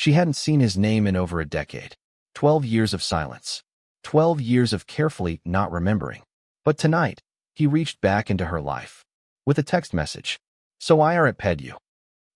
She hadn't seen his name in over a decade. 12 years of silence. 12 years of carefully not remembering. But tonight, he reached back into her life. With a text message. So I are at Pedu.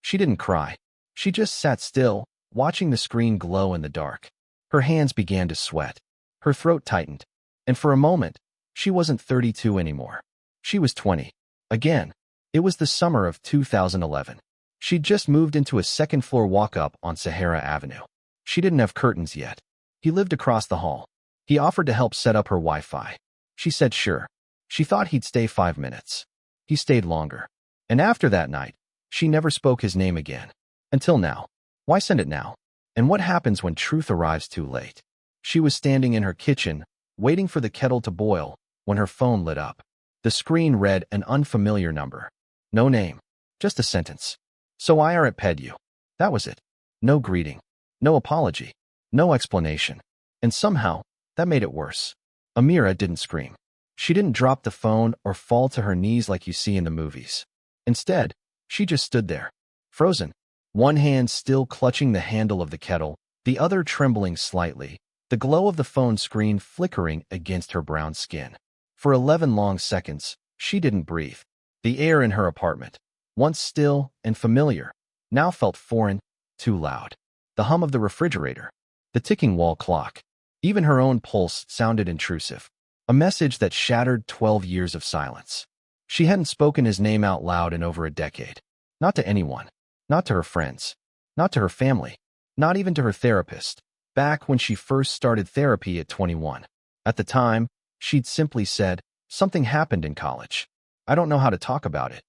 She didn't cry. She just sat still, watching the screen glow in the dark. Her hands began to sweat. Her throat tightened. And for a moment, she wasn't 32 anymore. She was 20. Again. It was the summer of 2011. She'd just moved into a second-floor walk-up on Sahara Avenue. She didn't have curtains yet. He lived across the hall. He offered to help set up her Wi-Fi. She said sure. She thought he'd stay 5 minutes. He stayed longer. And after that night, she never spoke his name again. Until now. Why send it now? And what happens when truth arrives too late? She was standing in her kitchen, waiting for the kettle to boil, when her phone lit up. The screen read an unfamiliar number. No name. Just a sentence. So I are at Pedu. That was it. No greeting. No apology. No explanation. And somehow, that made it worse. Amira didn't scream. She didn't drop the phone or fall to her knees like you see in the movies. Instead, she just stood there, frozen, one hand still clutching the handle of the kettle, the other trembling slightly, the glow of the phone screen flickering against her brown skin. For 11 long seconds, she didn't breathe. The air in her apartment, once still and familiar, now felt foreign, too loud. The hum of the refrigerator, the ticking wall clock, even her own pulse sounded intrusive. A message that shattered 12 years of silence. She hadn't spoken his name out loud in over a decade. Not to anyone. Not to her friends. Not to her family. Not even to her therapist. Back when she first started therapy at 21. At the time, she'd simply said, something happened in college. I don't know how to talk about it.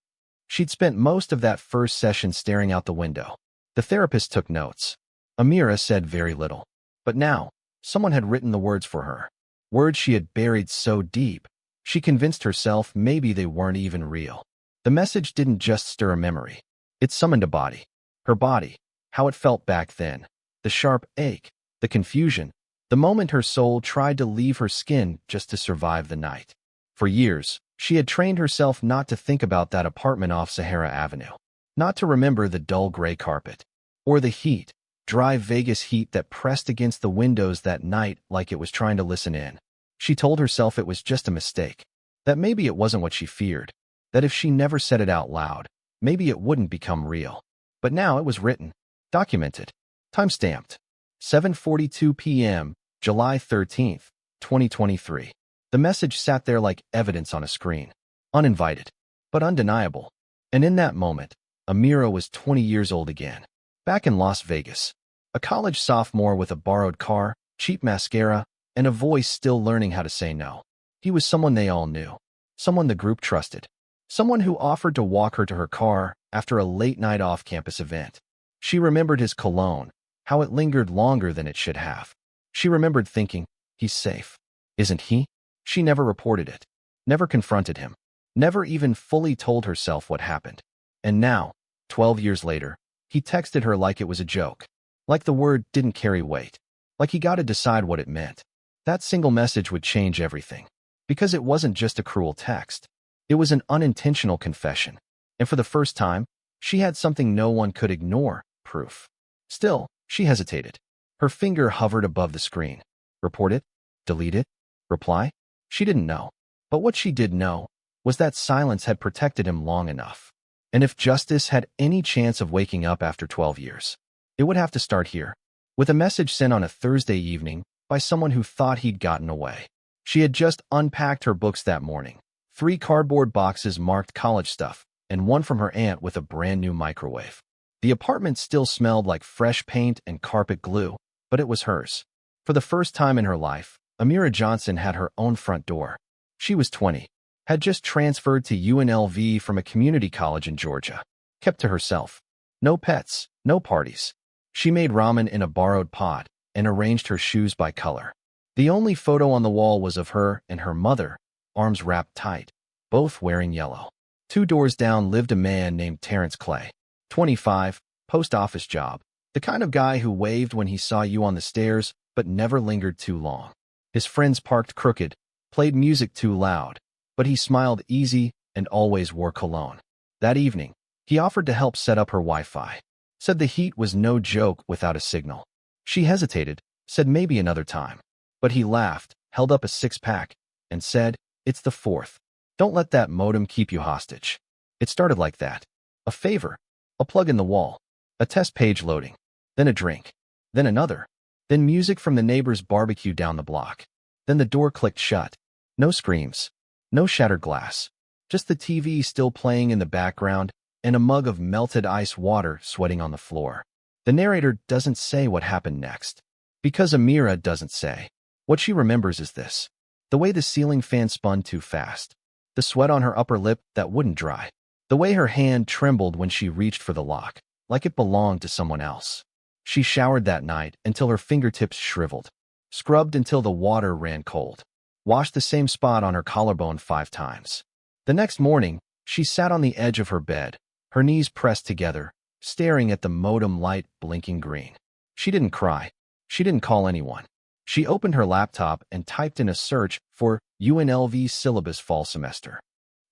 She'd spent most of that first session staring out the window. The therapist took notes. Amira said very little. But now, someone had written the words for her. Words she had buried so deep, she convinced herself maybe they weren't even real. The message didn't just stir a memory. It summoned a body. Her body. How it felt back then. The sharp ache. The confusion. The moment her soul tried to leave her skin just to survive the night. For years, she had trained herself not to think about that apartment off Sahara Avenue. Not to remember the dull gray carpet. Or the heat. Dry Vegas heat that pressed against the windows that night like it was trying to listen in. She told herself it was just a mistake. That maybe it wasn't what she feared. That if she never said it out loud, maybe it wouldn't become real. But now it was written. Documented. Time-stamped. 7:42 p.m., July 13th, 2023. The message sat there like evidence on a screen. Uninvited. But undeniable. And in that moment, Amira was 20 years old again. Back in Las Vegas. A college sophomore with a borrowed car, cheap mascara, and a voice still learning how to say no. He was someone they all knew. Someone the group trusted. Someone who offered to walk her to her car after a late-night off-campus event. She remembered his cologne, how it lingered longer than it should have. She remembered thinking, he's safe. Isn't he? She never reported it. Never confronted him. Never even fully told herself what happened. And now, 12 years later, he texted her like it was a joke. Like the word didn't carry weight. Like he got to decide what it meant. That single message would change everything. Because it wasn't just a cruel text. It was an unintentional confession. And for the first time, she had something no one could ignore, proof. Still, she hesitated. Her finger hovered above the screen. Report it? Delete it? Reply? She didn't know. But what she did know was that silence had protected him long enough. And if justice had any chance of waking up after 12 years, it would have to start here, with a message sent on a Thursday evening by someone who thought he'd gotten away. She had just unpacked her books that morning, 3 cardboard boxes marked college stuff, and one from her aunt with a brand new microwave. The apartment still smelled like fresh paint and carpet glue, but it was hers. For the first time in her life, Amira Johnson had her own front door. She was 20. Had just transferred to UNLV from a community college in Georgia. Kept to herself. No pets, no parties. She made ramen in a borrowed pot and arranged her shoes by color. The only photo on the wall was of her and her mother, arms wrapped tight, both wearing yellow. 2 doors down lived a man named Terrence Clay. 25, post office job. The kind of guy who waved when he saw you on the stairs, but never lingered too long. His friends parked crooked, played music too loud. But he smiled easy and always wore cologne. That evening, he offered to help set up her Wi-Fi. Said the heat was no joke without a signal. She hesitated, said maybe another time. But he laughed, held up a six-pack, and said, "It's the fourth. Don't let that modem keep you hostage." It started like that. A favor, a plug in the wall, a test page loading, then a drink, then another, then music from the neighbor's barbecue down the block. Then the door clicked shut. No screams, no shattered glass, just the TV still playing in the background and a mug of melted ice water sweating on the floor. The narrator doesn't say what happened next, because Amira doesn't say. What she remembers is this: the way the ceiling fan spun too fast, the sweat on her upper lip that wouldn't dry, the way her hand trembled when she reached for the lock, like it belonged to someone else. She showered that night until her fingertips shriveled, scrubbed until the water ran cold, washed the same spot on her collarbone 5 times. The next morning, she sat on the edge of her bed, her knees pressed together, staring at the modem light blinking green. She didn't cry. She didn't call anyone. She opened her laptop and typed in a search for UNLV syllabus fall semester.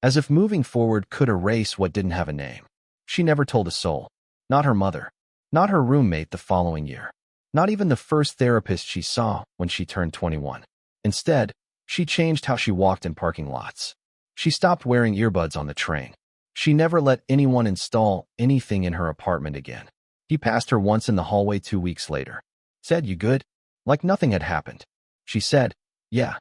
As if moving forward could erase what didn't have a name. She never told a soul. Not her mother. Not her roommate the following year. Not even the first therapist she saw when she turned 21. Instead, she changed how she walked in parking lots. She stopped wearing earbuds on the train. She never let anyone install anything in her apartment again. He passed her once in the hallway 2 weeks later. Said, "You good?" Like nothing had happened. She said, "Yeah."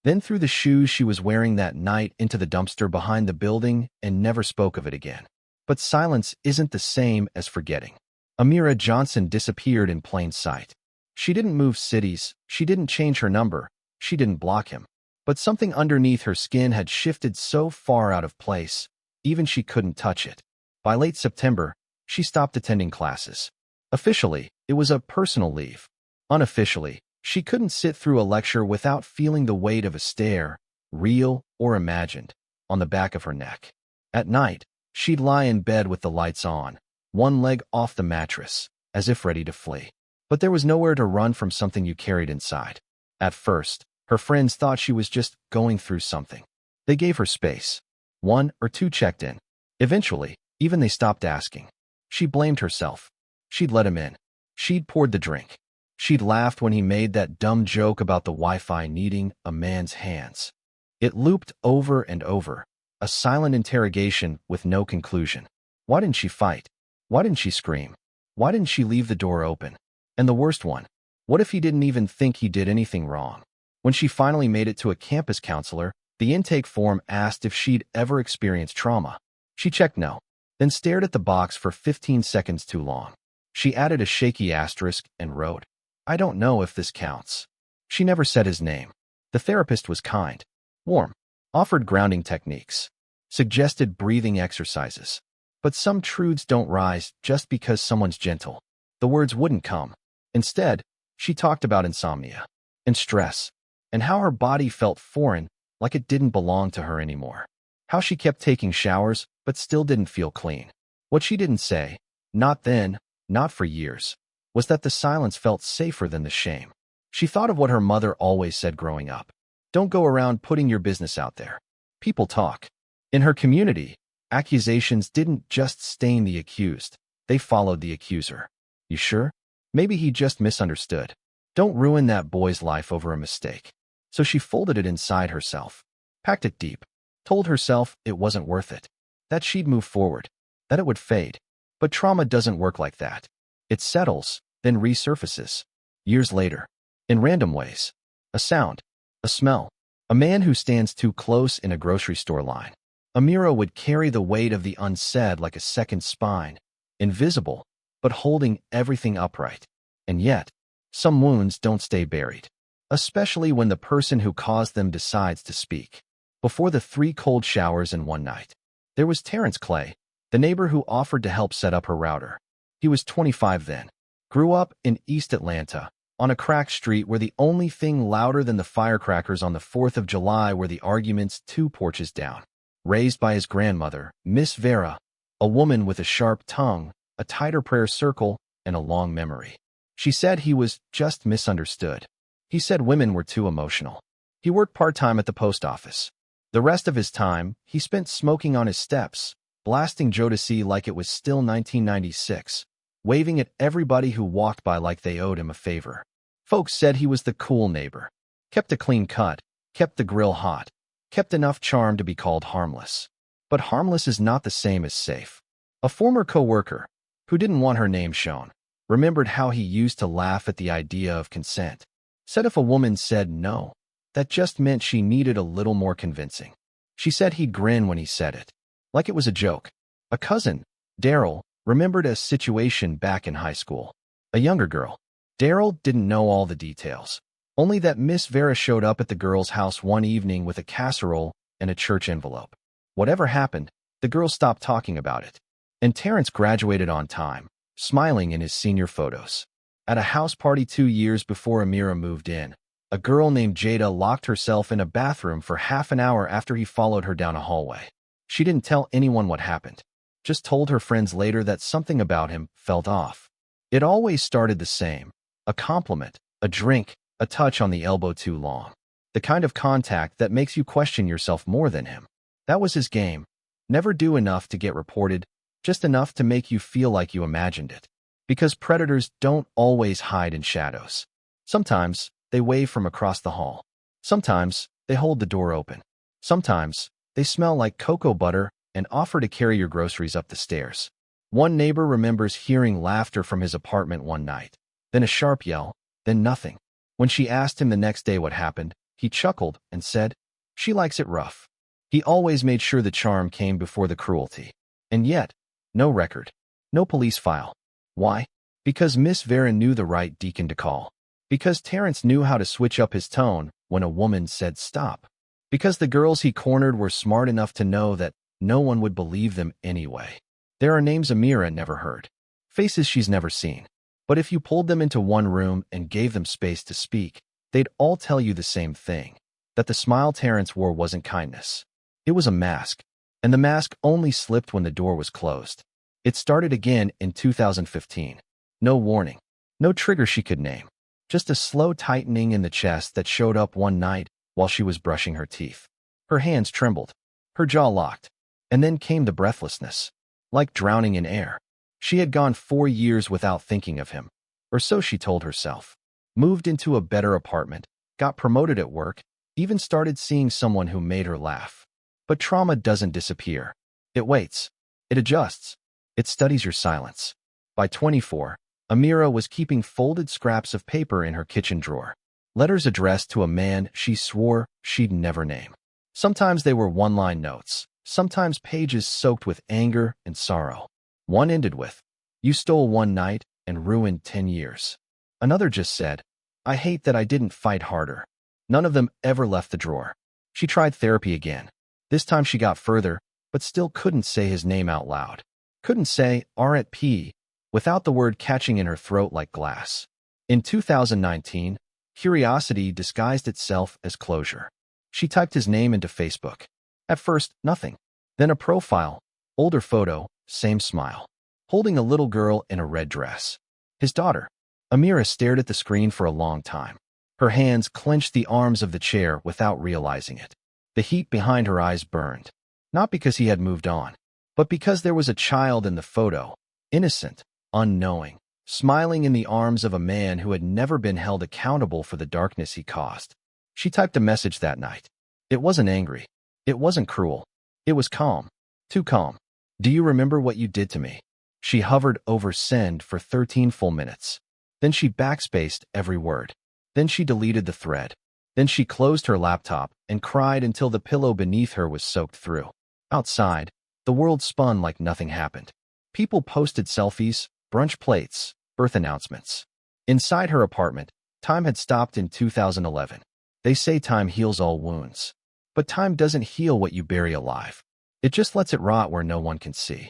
Then threw the shoes she was wearing that night into the dumpster behind the building and never spoke of it again. But silence isn't the same as forgetting. Amira Johnson disappeared in plain sight. She didn't move cities, she didn't change her number, she didn't block him. But something underneath her skin had shifted so far out of place, even she couldn't touch it. By late September, she stopped attending classes. Officially, it was a personal leave. Unofficially, she couldn't sit through a lecture without feeling the weight of a stare, real or imagined, on the back of her neck. At night, she'd lie in bed with the lights on, one leg off the mattress, as if ready to flee. But there was nowhere to run from something you carried inside. At first, her friends thought she was just going through something. They gave her space. 1 or 2 checked in. Eventually, even they stopped asking. She blamed herself. She'd let him in. She'd poured the drink. She'd laughed when he made that dumb joke about the Wi-Fi needing a man's hands. It looped over and over, a silent interrogation with no conclusion. Why didn't she fight? Why didn't she scream? Why didn't she leave the door open? And the worst one, what if he didn't even think he did anything wrong? When she finally made it to a campus counselor, the intake form asked if she'd ever experienced trauma. She checked no, then stared at the box for 15 seconds too long. She added a shaky asterisk and wrote, "I don't know if this counts." She never said his name. The therapist was kind, warm, offered grounding techniques, suggested breathing exercises. But some truths don't rise just because someone's gentle. The words wouldn't come. Instead, she talked about insomnia and stress and how her body felt foreign, like it didn't belong to her anymore. How she kept taking showers but still didn't feel clean. What she didn't say, not then, not for years, was that the silence felt safer than the shame. She thought of what her mother always said growing up. Don't go around putting your business out there. People talk. In her community, accusations didn't just stain the accused, they followed the accuser. You sure? Maybe he just misunderstood. Don't ruin that boy's life over a mistake. So she folded it inside herself, packed it deep, told herself it wasn't worth it, that she'd move forward, that it would fade. But trauma doesn't work like that. It settles, then resurfaces. Years later, in random ways. A sound, a smell, a man who stands too close in a grocery store line. Amira would carry the weight of the unsaid like a second spine, invisible, but holding everything upright. And yet, some wounds don't stay buried, especially when the person who caused them decides to speak. Before the 3 cold showers in one night, there was Terrence Clay, the neighbor who offered to help set up her router. He was 25 then, grew up in East Atlanta, on a cracked street where the only thing louder than the firecrackers on the 4th of July were the arguments 2 porches down. Raised by his grandmother, Miss Vera, a woman with a sharp tongue, a tighter prayer circle, and a long memory. She said he was just misunderstood. He said women were too emotional. He worked part-time at the post office. The rest of his time, he spent smoking on his steps, blasting Jodeci like it was still 1996. waving at everybody who walked by like they owed him a favor. Folks said he was the cool neighbor. Kept a clean cut, kept the grill hot, kept enough charm to be called harmless. But harmless is not the same as safe. A former coworker, who didn't want her name shown, remembered how he used to laugh at the idea of consent. Said if a woman said no, that just meant she needed a little more convincing. She said he'd grin when he said it, like it was a joke. A cousin, Daryl, remembered a situation back in high school. A younger girl. Daryl didn't know all the details, only that Miss Vera showed up at the girl's house one evening with a casserole and a church envelope. Whatever happened, the girl stopped talking about it. And Terrence graduated on time, smiling in his senior photos. At a house party 2 years before Amira moved in, a girl named Jada locked herself in a bathroom for half an hour after he followed her down a hallway. She didn't tell anyone what happened, just told her friends later that something about him felt off. It always started the same. A compliment, a drink, a touch on the elbow too long. The kind of contact that makes you question yourself more than him. That was his game. Never do enough to get reported, just enough to make you feel like you imagined it. Because predators don't always hide in shadows. Sometimes they wave from across the hall. Sometimes they hold the door open. Sometimes they smell like cocoa butter and offer to carry your groceries up the stairs. One neighbor remembers hearing laughter from his apartment one night, then a sharp yell, then nothing. When she asked him the next day what happened, he chuckled and said, "She likes it rough." He always made sure the charm came before the cruelty. And yet, no record, no police file. Why? Because Miss Vera knew the right deacon to call. Because Terrence knew how to switch up his tone when a woman said stop. Because the girls he cornered were smart enough to know that no one would believe them anyway. There are names Amira never heard, faces she's never seen. But if you pulled them into one room and gave them space to speak, they'd all tell you the same thing, that the smile Terrence wore wasn't kindness. It was a mask, and the mask only slipped when the door was closed. It started again in 2015. No warning, no trigger she could name, just a slow tightening in the chest that showed up one night while she was brushing her teeth. Her hands trembled, her jaw locked, and then came the breathlessness, like drowning in air. She had gone 4 years without thinking of him, or so she told herself. Moved into a better apartment, got promoted at work, even started seeing someone who made her laugh. But trauma doesn't disappear. It waits. It adjusts. It studies your silence. By 24, Amira was keeping folded scraps of paper in her kitchen drawer. Letters addressed to a man she swore she'd never name. Sometimes they were one-line notes, sometimes pages soaked with anger and sorrow. One ended with, "You stole one night and ruined 10 years. Another just said, "I hate that I didn't fight harder." None of them ever left the drawer. She tried therapy again. This time she got further, but still couldn't say his name out loud. Couldn't say RP without the word catching in her throat like glass. In 2019, curiosity disguised itself as closure. She typed his name into Facebook. At first, nothing. Then a profile, older photo, same smile. Holding a little girl in a red dress. His daughter. Amira stared at the screen for a long time. Her hands clenched the arms of the chair without realizing it. The heat behind her eyes burned. Not because he had moved on, but because there was a child in the photo, innocent, unknowing, smiling in the arms of a man who had never been held accountable for the darkness he caused. She typed a message that night. It wasn't angry. It wasn't cruel. It was calm. Too calm. "Do you remember what you did to me?" She hovered over send for 13 full minutes. Then she backspaced every word. Then she deleted the thread. Then she closed her laptop and cried until the pillow beneath her was soaked through. Outside, the world spun like nothing happened. People posted selfies, brunch plates, birth announcements. Inside her apartment, time had stopped in 2011. They say time heals all wounds. But time doesn't heal what you bury alive. It just lets it rot where no one can see.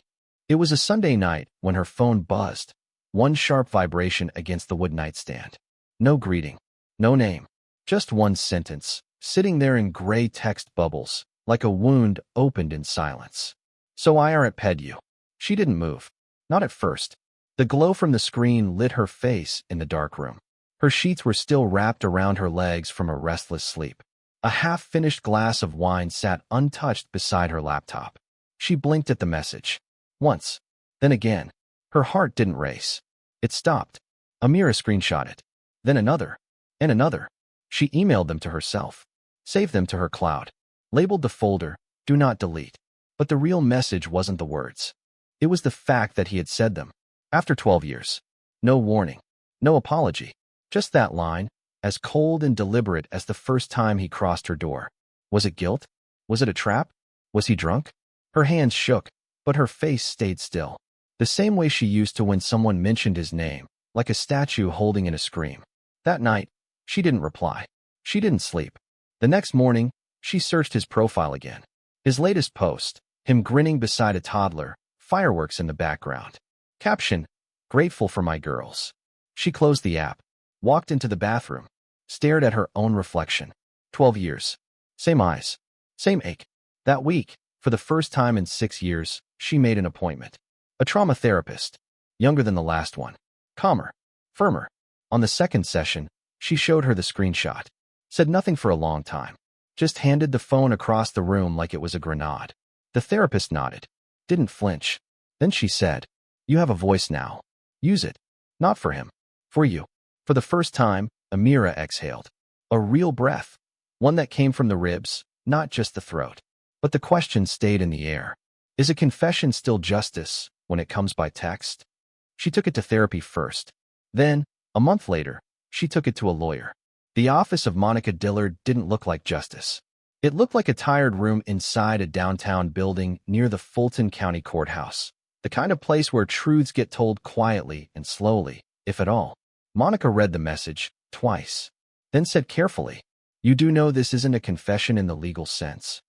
It was a Sunday night when her phone buzzed. One sharp vibration against the wood nightstand. No greeting. No name. Just one sentence, sitting there in gray text bubbles, like a wound opened in silence. "So I are at Pedu." She didn't move. Not at first. The glow from the screen lit her face in the dark room. Her sheets were still wrapped around her legs from a restless sleep. A half-finished glass of wine sat untouched beside her laptop. She blinked at the message. Once. Then again. Her heart didn't race. It stopped. Amira screenshot it. Then another. And another. She emailed them to herself. Saved them to her cloud. Labeled the folder, "Do not delete." But the real message wasn't the words. It was the fact that he had said them. After 12 years. No warning. No apology. Just that line, as cold and deliberate as the first time he crossed her door. Was it guilt? Was it a trap? Was he drunk? Her hands shook, but her face stayed still. The same way she used to when someone mentioned his name, like a statue holding in a scream. That night, she didn't reply. She didn't sleep. The next morning, she searched his profile again. His latest post, him grinning beside a toddler, fireworks in the background. Caption, "Grateful for my girls." She closed the app, walked into the bathroom, stared at her own reflection. 12 years. Same eyes. Same ache. That week, for the first time in 6 years, she made an appointment. A trauma therapist. Younger than the last one. Calmer. Firmer. On the second session, she showed her the screenshot. Said nothing for a long time. Just handed the phone across the room like it was a grenade. The therapist nodded. Didn't flinch. Then she said, "You have a voice now. Use it. Not for him. For you." For the first time, Amira exhaled. A real breath. One that came from the ribs, not just the throat. But the question stayed in the air. Is a confession still justice when it comes by text? She took it to therapy first. Then, a month later, she took it to a lawyer. The office of Monica Dillard didn't look like justice. It looked like a tired room inside a downtown building near the Fulton County Courthouse. The kind of place where truths get told quietly and slowly, if at all. Monica read the message twice, then said carefully, "You do know this isn't a confession in the legal sense."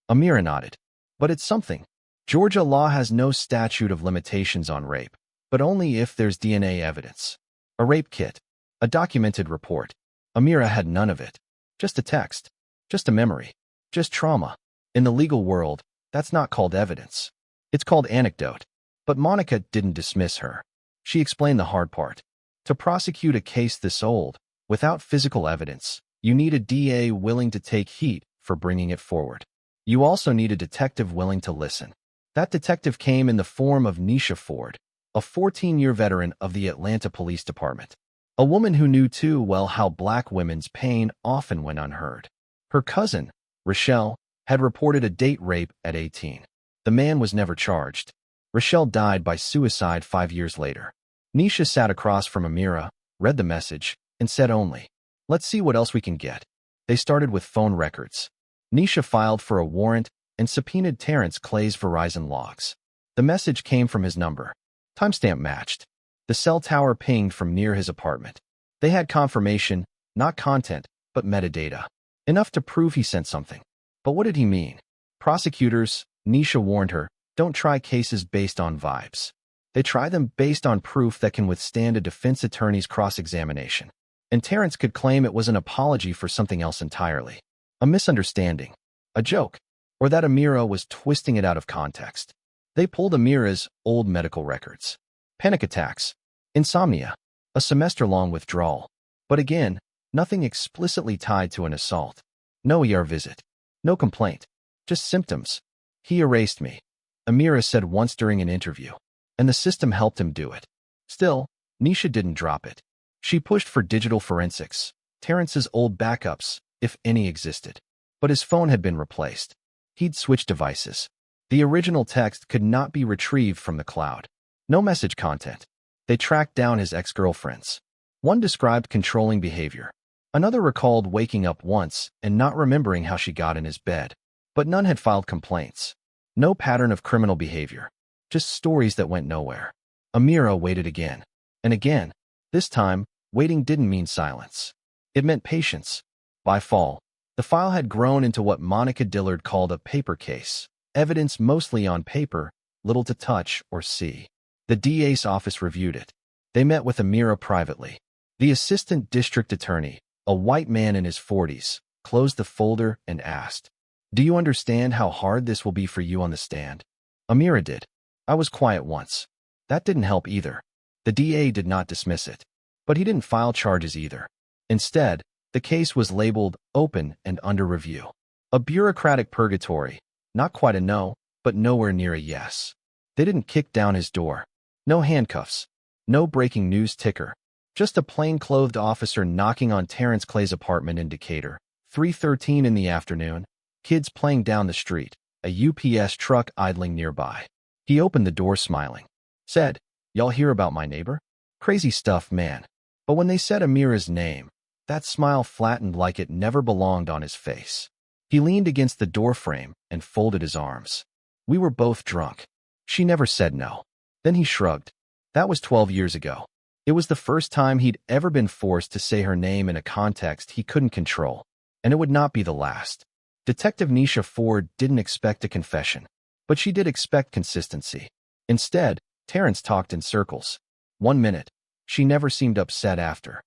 Amira nodded. "But it's something. Georgia law has no statute of limitations on rape, but only if there's DNA evidence. A rape kit. A documented report. Amira had none of it. Just a text. Just a memory. Just trauma. In the legal world, that's not called evidence. It's called anecdote." But Monica didn't dismiss her. She explained the hard part. To prosecute a case this old, without physical evidence, you need a DA willing to take heat for bringing it forward. You also need a detective willing to listen. That detective came in the form of Nisha Ford, a 14-year veteran of the Atlanta Police Department. A woman who knew too well how Black women's pain often went unheard. Her cousin, Rochelle, had reported a date rape at 18. The man was never charged. Rochelle died by suicide 5 years later. Nisha sat across from Amira, read the message, and said only, "Let's see what else we can get." They started with phone records. Nisha filed for a warrant and subpoenaed Terrence Clay's Verizon logs. The message came from his number. Timestamp matched. The cell tower pinged from near his apartment. They had confirmation, not content, but metadata. Enough to prove he sent something. But what did he mean? Prosecutors, Nisha warned her, don't try cases based on vibes. They try them based on proof that can withstand a defense attorney's cross-examination. And Terrence could claim it was an apology for something else entirely. A misunderstanding. A joke. Or that Amira was twisting it out of context. They pulled Amira's old medical records. Panic attacks. Insomnia. A semester-long withdrawal. But again, nothing explicitly tied to an assault. No ER visit. No complaint. Just symptoms. "He erased me," Amira said once during an interview. And the system helped him do it. Still, Nisha didn't drop it. She pushed for digital forensics, Terrence's old backups, if any existed. But his phone had been replaced. He'd switched devices. The original text could not be retrieved from the cloud. No message content. They tracked down his ex-girlfriends. One described controlling behavior. Another recalled waking up once and not remembering how she got in his bed. But none had filed complaints. No pattern of criminal behavior. Just stories that went nowhere. Amira waited again. And again. This time, waiting didn't mean silence. It meant patience. By fall, the file had grown into what Monica Dillard called a paper case. Evidence mostly on paper, little to touch or see. The DA's office reviewed it. They met with Amira privately. The assistant district attorney, a white man in his 40s, closed the folder and asked, "Do you understand how hard this will be for you on the stand?" Amira did. "I was quiet once." That didn't help either. The DA did not dismiss it. But he didn't file charges either. Instead, the case was labeled open and under review. A bureaucratic purgatory. Not quite a no, but nowhere near a yes. They didn't kick down his door. No handcuffs. No breaking news ticker. Just a plain-clothed officer knocking on Terrence Clay's apartment in Decatur. 3:13 in the afternoon. Kids playing down the street. A UPS truck idling nearby. He opened the door smiling. Said, "Y'all hear about my neighbor? Crazy stuff, man." But when they said Amira's name, that smile flattened like it never belonged on his face. He leaned against the doorframe and folded his arms. We were both drunk. She never said no. Then he shrugged. That was 12 years ago. It was the first time he'd ever been forced to say her name in a context he couldn't control, and it would not be the last. Detective Nisha Ford didn't expect a confession, but she did expect consistency. Instead, Terrence talked in circles. 1 minute, she never seemed upset after.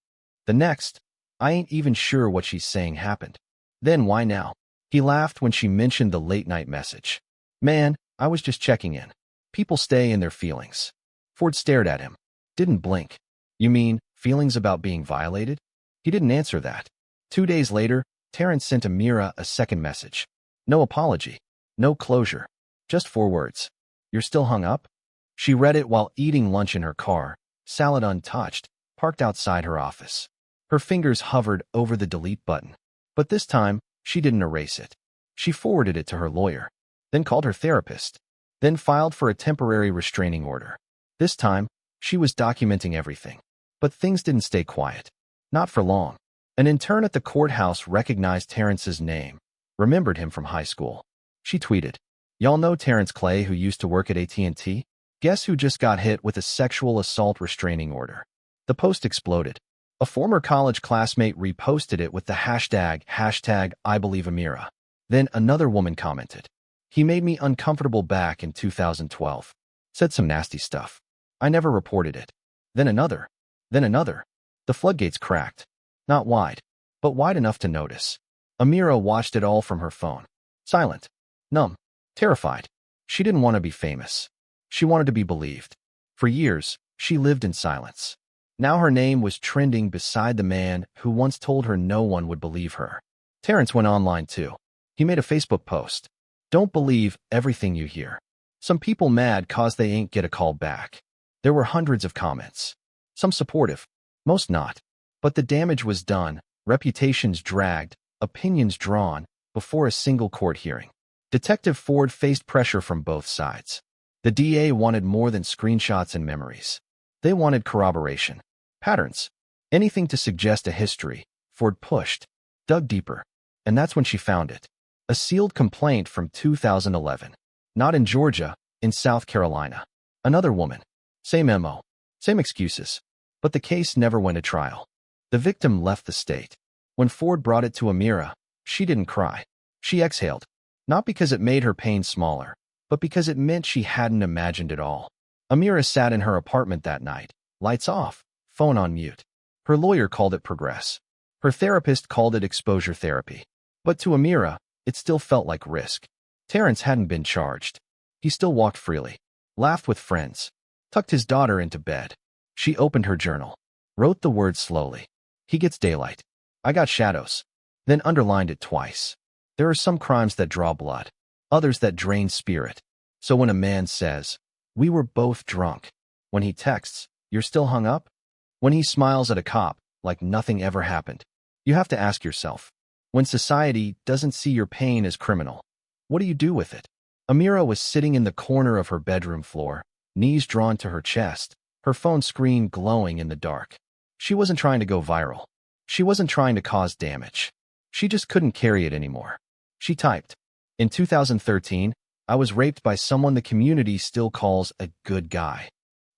The next, I ain't even sure what she's saying happened. Then why now? He laughed when she mentioned the late-night message. Man, I was just checking in. People stay in their feelings. Ford stared at him. Didn't blink. You mean, feelings about being violated? He didn't answer that. 2 days later, Terrence sent Amira a second message. No apology. No closure. Just 4 words. You're still hung up? She read it while eating lunch in her car, salad untouched, parked outside her office. Her fingers hovered over the delete button. But this time, she didn't erase it. She forwarded it to her lawyer, then called her therapist, then filed for a temporary restraining order. This time, she was documenting everything. But things didn't stay quiet. Not for long. An intern at the courthouse recognized Terrence's name, remembered him from high school. She tweeted, "Y'all know Terrence Clay who used to work at AT&T? Guess who just got hit with a sexual assault restraining order?" The post exploded. A former college classmate reposted it with the hashtag #IBelieveAmira. Then another woman commented, "He made me uncomfortable back in 2012. Said some nasty stuff. I never reported it." Then another. Then another. The floodgates cracked. Not wide, but wide enough to notice. Amira watched it all from her phone. Silent. Numb. Terrified. She didn't want to be famous. She wanted to be believed. For years, she lived in silence. Now her name was trending beside the man who once told her no one would believe her. Terrence went online too. He made a Facebook post. "Don't believe everything you hear. Some people mad 'cause they ain't get a call back." There were hundreds of comments. Some supportive, most not. But the damage was done, reputations dragged, opinions drawn, before a single court hearing. Detective Ford faced pressure from both sides. The DA wanted more than screenshots and memories. They wanted corroboration. Patterns. Anything to suggest a history. Ford pushed, dug deeper. And that's when she found it. A sealed complaint from 2011. Not in Georgia, in South Carolina. Another woman. Same MO. Same excuses. But the case never went to trial. The victim left the state. When Ford brought it to Amira, she didn't cry. She exhaled. Not because it made her pain smaller, but because it meant she hadn't imagined it all. Amira sat in her apartment that night, lights off, phone on mute. Her lawyer called it progress. Her therapist called it exposure therapy. But to Amira, it still felt like risk. Terrence hadn't been charged. He still walked freely, laughed with friends, tucked his daughter into bed. She opened her journal, wrote the words slowly. He gets daylight. I got shadows. Then underlined it twice. There are some crimes that draw blood, others that drain spirit. So when a man says, "We were both drunk," when he texts, "You're still hung up," when he smiles at a cop like nothing ever happened, you have to ask yourself, when society doesn't see your pain as criminal, what do you do with it? Amira was sitting in the corner of her bedroom floor, knees drawn to her chest, her phone screen glowing in the dark. She wasn't trying to go viral. She wasn't trying to cause damage. She just couldn't carry it anymore. She typed, "In 2013, I was raped by someone the community still calls a good guy.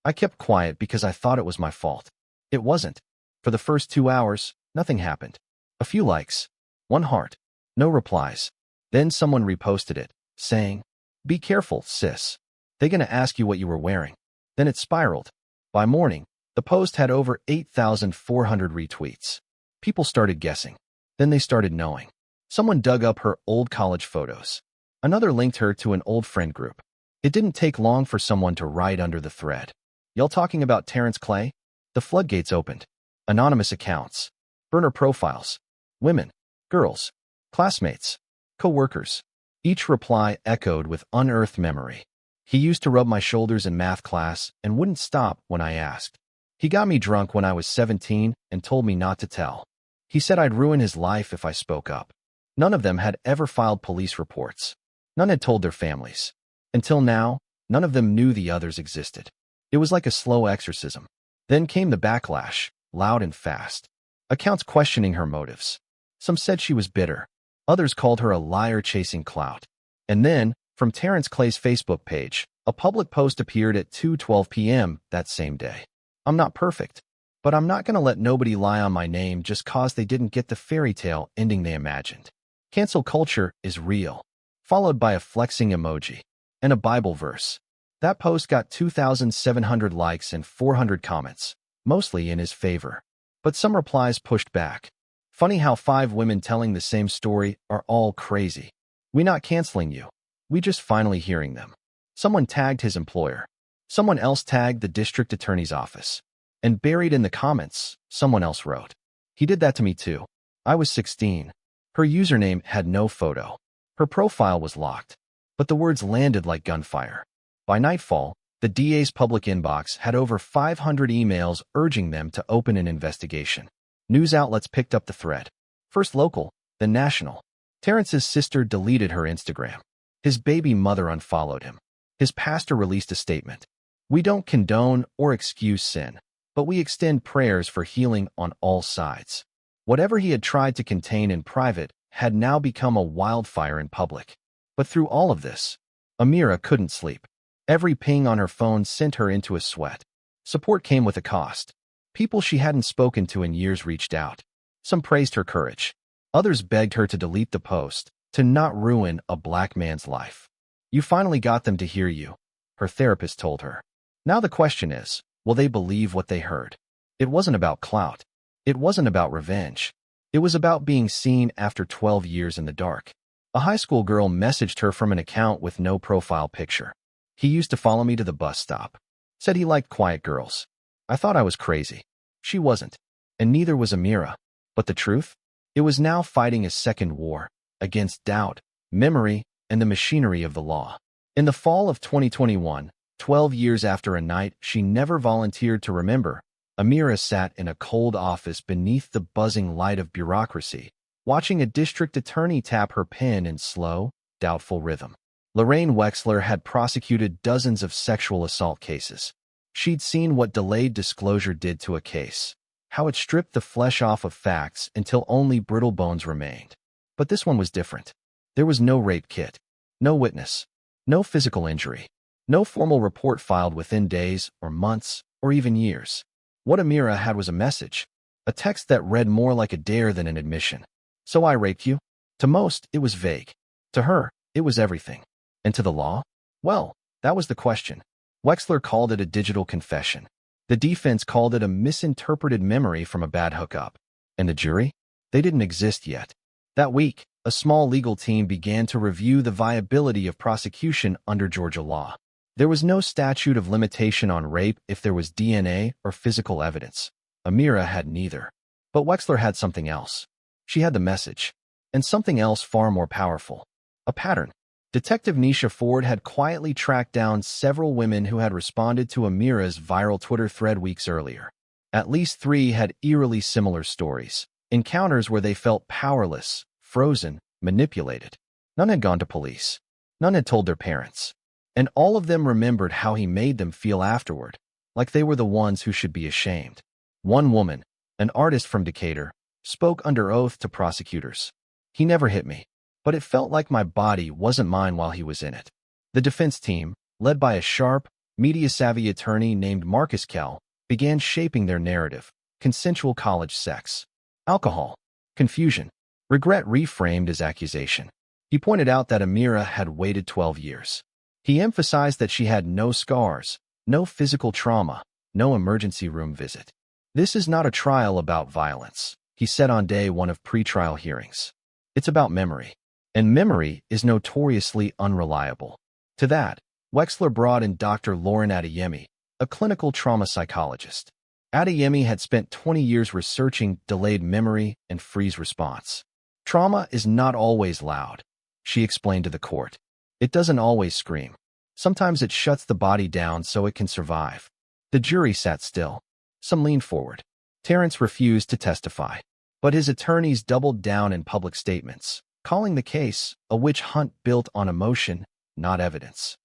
I kept quiet because I thought it was my fault. It wasn't. For the first 2 hours, nothing happened. A few likes. 1 heart. No replies. Then someone reposted it, saying, 'Be careful, sis. They're gonna ask you what you were wearing.' Then it spiraled. By morning, the post had over 8,400 retweets. People started guessing. Then they started knowing. Someone dug up her old college photos. Another linked her to an old friend group. It didn't take long for someone to write under the thread. 'Y'all talking about Terrence Clay?' The floodgates opened. Anonymous accounts. Burner profiles. Women. Girls. Classmates. Co-workers. Each reply echoed with unearthed memory. He used to rub my shoulders in math class and wouldn't stop when I asked. He got me drunk when I was 17 and told me not to tell. He said I'd ruin his life if I spoke up. None of them had ever filed police reports. None had told their families. Until now, none of them knew the others existed. It was like a slow exorcism. Then came the backlash, loud and fast. Accounts questioning her motives. Some said she was bitter. Others called her a liar chasing clout. And then, from Terrence Clay's Facebook page, a public post appeared at 2:12 p.m. that same day. I'm not perfect, but I'm not going to let nobody lie on my name just cause they didn't get the fairy tale ending they imagined. Cancel culture is real. Followed by a flexing emoji and a Bible verse. That post got 2,700 likes and 400 comments, mostly in his favor. But some replies pushed back. Funny how 5 women telling the same story are all crazy. We not canceling you. We just finally hearing them. Someone tagged his employer. Someone else tagged the district attorney's office. And buried in the comments, someone else wrote, "He did that to me too. I was 16. Her username had no photo. Her profile was locked. But the words landed like gunfire. By nightfall, the DA's public inbox had over 500 emails urging them to open an investigation. News outlets picked up the thread. First local, then national. Terrence's sister deleted her Instagram. His baby mother unfollowed him. His pastor released a statement. We don't condone or excuse sin, but we extend prayers for healing on all sides. Whatever he had tried to contain in private had now become a wildfire in public. But through all of this, Amira couldn't sleep. Every ping on her phone sent her into a sweat. Support came with a cost. People she hadn't spoken to in years reached out. Some praised her courage. Others begged her to delete the post, to not ruin a black man's life. You finally got them to hear you, her therapist told her. Now the question is, will they believe what they heard? It wasn't about clout. It wasn't about revenge. It was about being seen after 12 years in the dark. A high school girl messaged her from an account with no profile picture. He used to follow me to the bus stop. Said he liked quiet girls. I thought I was crazy. She wasn't. And neither was Amira. But the truth? It was now fighting a second war, against doubt, memory, and the machinery of the law. In the fall of 2021, 12 years after a night she never volunteered to remember, Amira sat in a cold office beneath the buzzing light of bureaucracy, watching a district attorney tap her pen in slow, doubtful rhythm. Lorraine Wexler had prosecuted dozens of sexual assault cases. She'd seen what delayed disclosure did to a case, how it stripped the flesh off of facts until only brittle bones remained. But this one was different. There was no rape kit, no witness, no physical injury, no formal report filed within days or months or even years. What Amira had was a message, a text that read more like a dare than an admission. So I raped you? To most, it was vague. To her, it was everything. And to the law? Well, that was the question. Wexler called it a digital confession. The defense called it a misinterpreted memory from a bad hookup. And the jury? They didn't exist yet. That week, a small legal team began to review the viability of prosecution under Georgia law. There was no statute of limitation on rape if there was DNA or physical evidence. Amira had neither. But Wexler had something else. She had the message. And something else far more powerful. A pattern. Detective Nisha Ford had quietly tracked down several women who had responded to Amira's viral Twitter thread weeks earlier. At least 3 had eerily similar stories. Encounters where they felt powerless, frozen, manipulated. None had gone to police. None had told their parents. And all of them remembered how he made them feel afterward, like they were the ones who should be ashamed. One woman, an artist from Decatur, spoke under oath to prosecutors. He never hit me, but it felt like my body wasn't mine while he was in it. The defense team, led by a sharp, media-savvy attorney named Marcus Kell, began shaping their narrative: consensual college sex, alcohol, confusion, regret reframed as accusation. He pointed out that Amira had waited 12 years. He emphasized that she had no scars, no physical trauma, no emergency room visit. This is not a trial about violence, he said on day 1 of pretrial hearings. It's about memory. And memory is notoriously unreliable. To that, Wexler brought in Dr. Lauren Adeyemi, a clinical trauma psychologist. Adeyemi had spent 20 years researching delayed memory and freeze response. Trauma is not always loud, she explained to the court. It doesn't always scream. Sometimes it shuts the body down so it can survive. The jury sat still. Some leaned forward. Terrence refused to testify, but his attorneys doubled down in public statements, calling the case a witch hunt built on emotion, not evidence.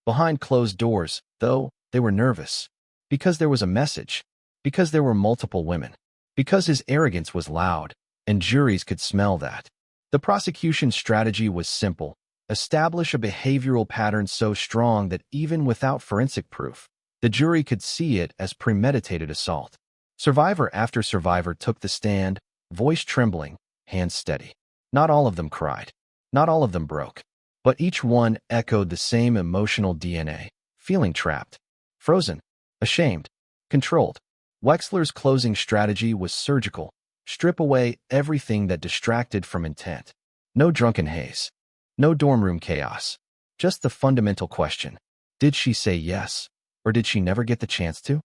Behind closed doors, though, they were nervous. Because there was a message. Because there were multiple women. Because his arrogance was loud, and juries could smell that. The prosecution's strategy was simple. Establish a behavioral pattern so strong that even without forensic proof, the jury could see it as premeditated assault. Survivor after survivor took the stand, voice trembling, hands steady. Not all of them cried. Not all of them broke. But each one echoed the same emotional DNA, feeling trapped, frozen, ashamed, controlled. Wexler's closing strategy was surgical. Strip away everything that distracted from intent. No drunken haze. No dorm room chaos. Just the fundamental question. Did she say yes, or did she never get the chance to?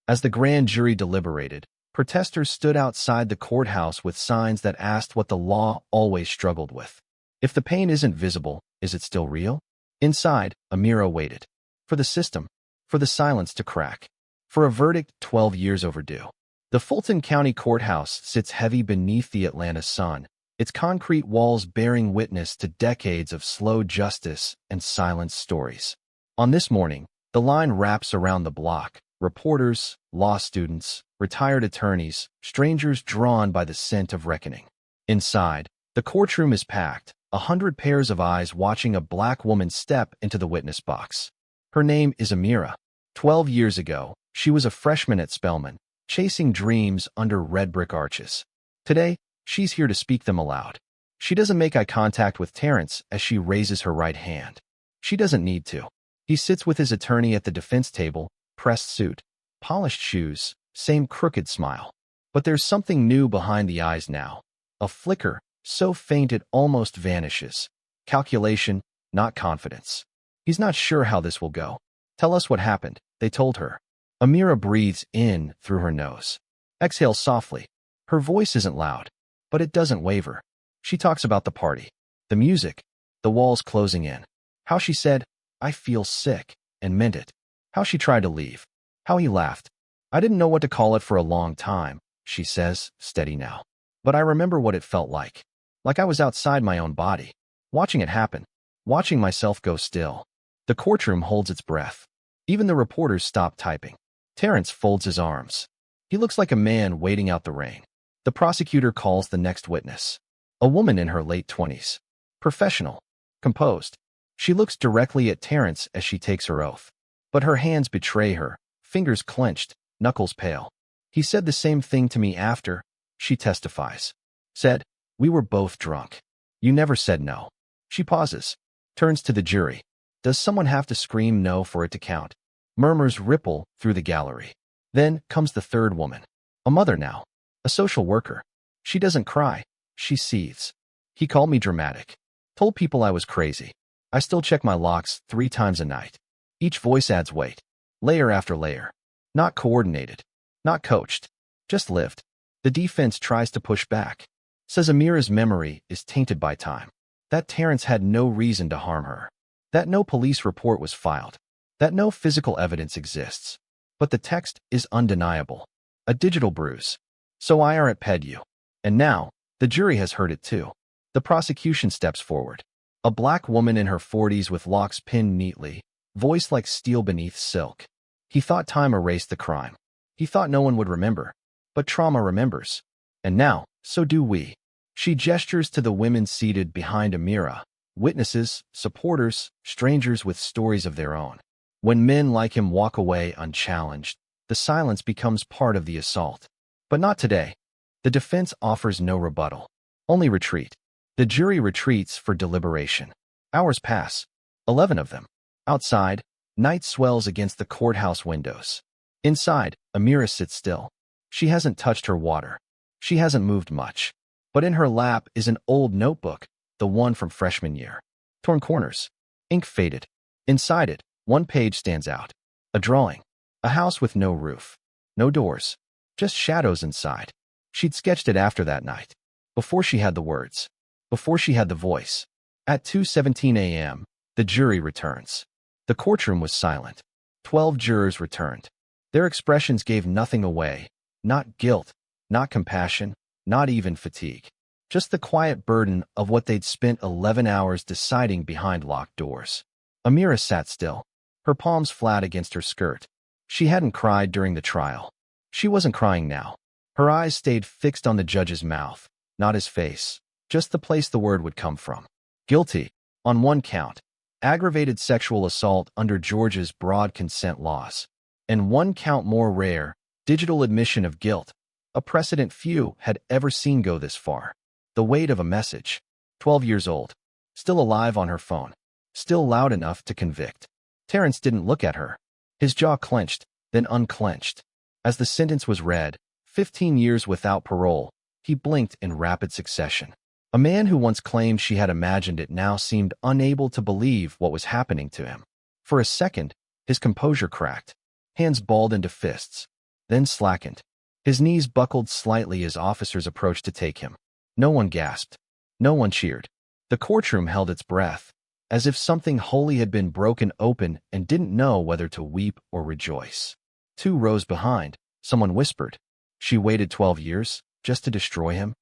As the grand jury deliberated, protesters stood outside the courthouse with signs that asked what the law always struggled with. If the pain isn't visible, is it still real? Inside, Amira waited. For the system. For the silence to crack. For a verdict 12 years overdue. The Fulton County Courthouse sits heavy beneath the Atlanta sun, its concrete walls bearing witness to decades of slow justice and silent stories. On this morning, the line wraps around the block. Reporters, law students, retired attorneys, strangers drawn by the scent of reckoning. Inside, the courtroom is packed, 100 pairs of eyes watching a black woman step into the witness box. Her name is Amira. 12 years ago, she was a freshman at Spelman, chasing dreams under red brick arches. Today, she's here to speak them aloud. She doesn't make eye contact with Terrence as she raises her right hand. She doesn't need to. He sits with his attorney at the defense table, pressed suit, polished shoes, same crooked smile. But there's something new behind the eyes now. A flicker, so faint it almost vanishes. Calculation, not confidence. He's not sure how this will go. Tell us what happened, they told her. Amira breathes in through her nose. Exhales softly. Her voice isn't loud, but it doesn't waver. She talks about the party, the music, the walls closing in. How she said, "I feel sick," and meant it. How she tried to leave. How he laughed. "I didn't know what to call it for a long time," she says, steady now. "But I remember what it felt like. Like I was outside my own body. Watching it happen. Watching myself go still." The courtroom holds its breath. Even the reporters stop typing. Terrence folds his arms. He looks like a man waiting out the rain. The prosecutor calls the next witness. A woman in her late 20s. Professional. Composed. She looks directly at Terrence as she takes her oath. But her hands betray her, fingers clenched, knuckles pale. "He said the same thing to me after," she testifies. "Said, we were both drunk. You never said no." She pauses, turns to the jury. Does someone have to scream no for it to count? Murmurs ripple through the gallery. Then comes the third woman. A mother now. A social worker. She doesn't cry. She seethes. "He called me dramatic. Told people I was crazy. I still check my locks 3 times a night." Each voice adds weight. Layer after layer. Not coordinated. Not coached. Just lived. The defense tries to push back. Says Amira's memory is tainted by time. That Terrence had no reason to harm her. That no police report was filed. That no physical evidence exists. But the text is undeniable. A digital bruise. So I are at PEDU. And now, the jury has heard it too. The prosecution steps forward. A black woman in her 40s with locks pinned neatly, voice like steel beneath silk. He thought time erased the crime. He thought no one would remember. But trauma remembers. And now, so do we. She gestures to the women seated behind Amira. Witnesses, supporters, strangers with stories of their own. When men like him walk away unchallenged, the silence becomes part of the assault. But not today. The defense offers no rebuttal. Only retreat. The jury retreats for deliberation. Hours pass. 11 of them. Outside, night swells against the courthouse windows. Inside, Amira sits still. She hasn't touched her water. She hasn't moved much. But in her lap is an old notebook, the one from freshman year. Torn corners. Ink faded. Inside it, one page stands out. A drawing. A house with no roof. No doors. Just shadows inside. She'd sketched it after that night. Before she had the words. Before she had the voice. At 2:17 a.m., the jury returns. The courtroom was silent. 12 jurors returned. Their expressions gave nothing away. Not guilt, not compassion, not even fatigue. Just the quiet burden of what they'd spent 11 hours deciding behind locked doors. Amira sat still, her palms flat against her skirt. She hadn't cried during the trial. She wasn't crying now. Her eyes stayed fixed on the judge's mouth, not his face, just the place the word would come from. Guilty, on one count, aggravated sexual assault under Georgia's broad consent laws. And one count more rare, digital admission of guilt, a precedent few had ever seen go this far. The weight of a message, 12 years old, still alive on her phone, still loud enough to convict. Terrence didn't look at her. His jaw clenched, then unclenched. As the sentence was read, 15 years without parole, he blinked in rapid succession. A man who once claimed she had imagined it now seemed unable to believe what was happening to him. For a second, his composure cracked. Hands balled into fists, then slackened. His knees buckled slightly as officers approached to take him. No one gasped. No one cheered. The courtroom held its breath, as if something holy had been broken open and didn't know whether to weep or rejoice. 2 rows behind, someone whispered, "She waited 12 years, just to destroy him?"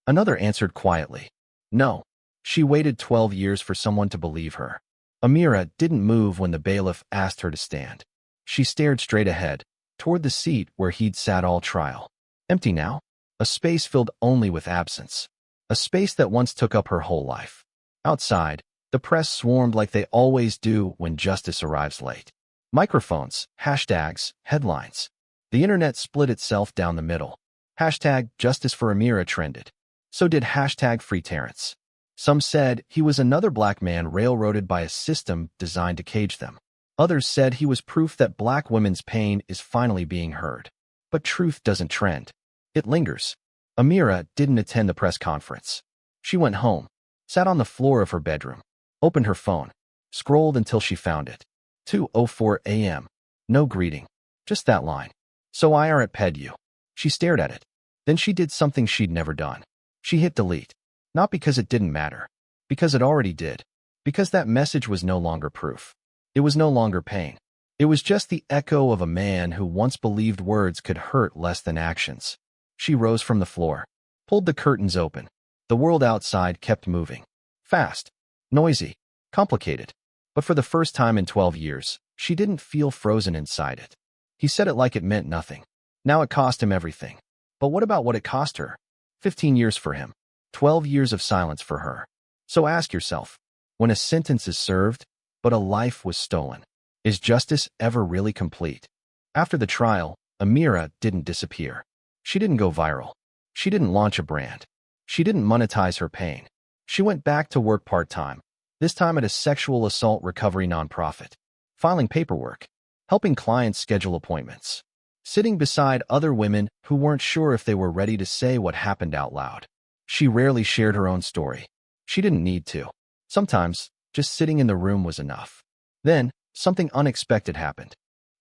Another answered quietly, "No, she waited 12 years for someone to believe her." Amira didn't move when the bailiff asked her to stand. She stared straight ahead, toward the seat where he'd sat all trial. Empty now, a space filled only with absence. A space that once took up her whole life. Outside, the press swarmed like they always do when justice arrives late. Microphones, hashtags, headlines. The internet split itself down the middle. Hashtag Justice for Amira trended. So did hashtag Free Terrence. Some said he was another black man railroaded by a system designed to cage them. Others said he was proof that black women's pain is finally being heard. But truth doesn't trend. It lingers. Amira didn't attend the press conference. She went home, sat on the floor of her bedroom, opened her phone, scrolled until she found it. 2:04 a.m. No greeting. Just that line. "So I are at PEDU." She stared at it. Then she did something she'd never done. She hit delete. Not because it didn't matter. Because it already did. Because that message was no longer proof. It was no longer pain. It was just the echo of a man who once believed words could hurt less than actions. She rose from the floor, pulled the curtains open. The world outside kept moving. Fast, noisy, complicated. But for the first time in 12 years, she didn't feel frozen inside it. He said it like it meant nothing. Now it cost him everything. But what about what it cost her? 15 years for him. 12 years of silence for her. So ask yourself, when a sentence is served, but a life was stolen, is justice ever really complete? After the trial, Amira didn't disappear. She didn't go viral. She didn't launch a brand. She didn't monetize her pain. She went back to work part-time, this time at a sexual assault recovery nonprofit, filing paperwork, helping clients schedule appointments, sitting beside other women who weren't sure if they were ready to say what happened out loud. She rarely shared her own story. She didn't need to. Sometimes, just sitting in the room was enough. Then, something unexpected happened.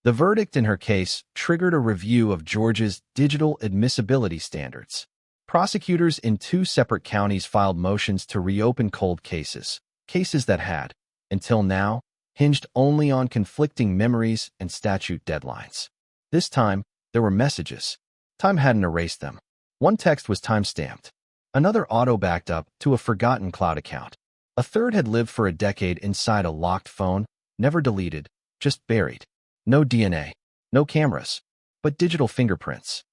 The verdict in her case triggered a review of Georgia's digital admissibility standards. Prosecutors in 2 separate counties filed motions to reopen cold cases, cases that had, until now, hinged only on conflicting memories and statute deadlines. This time, there were messages. Time hadn't erased them. One text was time-stamped. Another auto-backed up to a forgotten cloud account. A third had lived for a decade inside a locked phone, never deleted, just buried. No DNA, no cameras, but digital fingerprints.